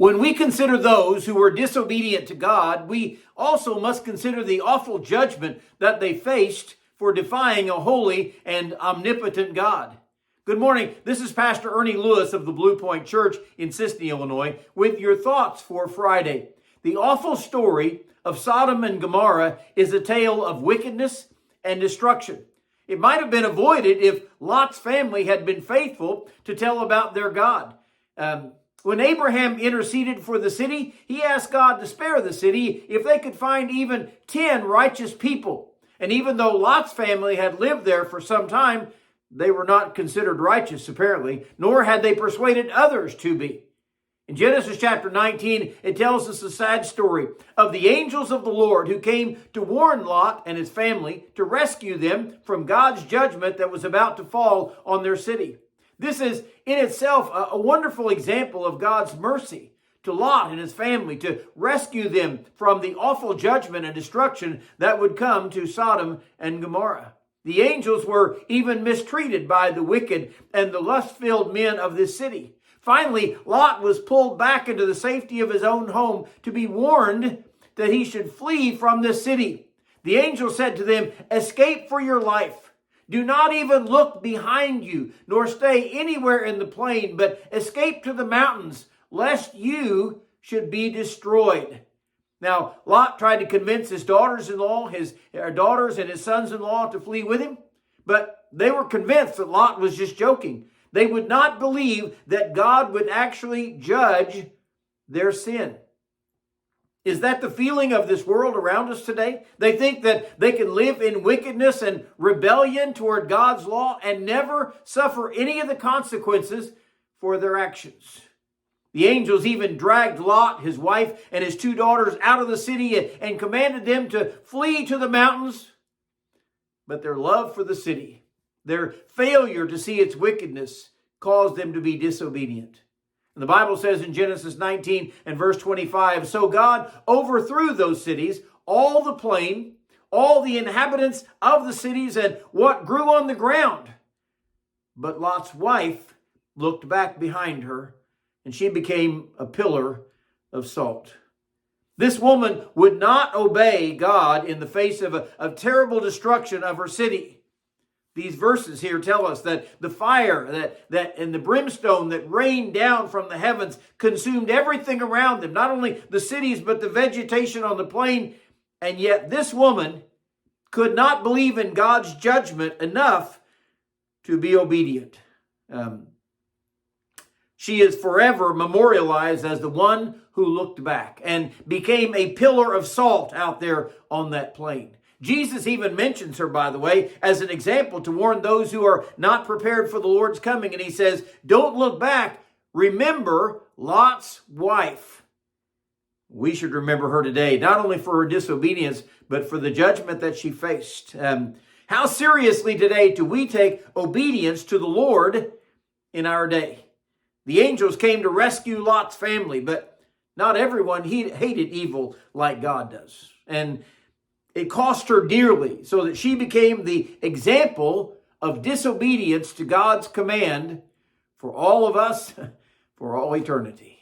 When we consider those who were disobedient to God, we also must consider the awful judgment that they faced for defying a holy and omnipotent God. Good morning. This is Pastor Ernie Lewis of the Blue Point Church in Sisney, Illinois, with your thoughts for Friday. The awful story of Sodom and Gomorrah is a tale of wickedness and destruction. It might have been avoided if Lot's family had been faithful to tell about their God. When Abraham interceded for the city, he asked God to spare the city if they could find even 10 righteous people. And even though Lot's family had lived there for some time, they were not considered righteous, apparently, nor had they persuaded others to be. In Genesis chapter 19, it tells us a sad story of the angels of the Lord who came to warn Lot and his family to rescue them from God's judgment that was about to fall on their city. This is in itself a wonderful example of God's mercy to Lot and his family to rescue them from the awful judgment and destruction that would come to Sodom and Gomorrah. The angels were even mistreated by the wicked and the lust-filled men of this city. Finally, Lot was pulled back into the safety of his own home to be warned that he should flee from this city. The angel said to them, "Escape for your life. Do not even look behind you, nor stay anywhere in the plain, but escape to the mountains, lest you should be destroyed." Now, Lot tried to convince his daughters-in-law, his daughters and his sons-in-law to flee with him, but they were convinced that Lot was just joking. They would not believe that God would actually judge their sin. Is that the feeling of this world around us today? They think that they can live in wickedness and rebellion toward God's law and never suffer any of the consequences for their actions. The angels even dragged Lot, his wife, and his 2 daughters out of the city and commanded them to flee to the mountains. But their love for the city, their failure to see its wickedness, caused them to be disobedient. And the Bible says in Genesis 19 and verse 25, "So God overthrew those cities, all the plain, all the inhabitants of the cities, and what grew on the ground. But Lot's wife looked back behind her, and she became a pillar of salt." This woman would not obey God in the face of terrible destruction of her city. These verses here tell us that the fire that and the brimstone that rained down from the heavens consumed everything around them, not only the cities, but the vegetation on the plain. And yet this woman could not believe in God's judgment enough to be obedient. She is forever memorialized as the one who looked back and became a pillar of salt out there on that plain. Jesus even mentions her, by the way, as an example to warn those who are not prepared for the Lord's coming. And he says, "Don't look back. Remember Lot's wife." We should remember her today, not only for her disobedience, but for the judgment that she faced. How seriously today do we take obedience to the Lord in our day? The angels came to rescue Lot's family, but not everyone hated evil like God does. And it cost her dearly, so that she became the example of disobedience to God's command for all of us for all eternity.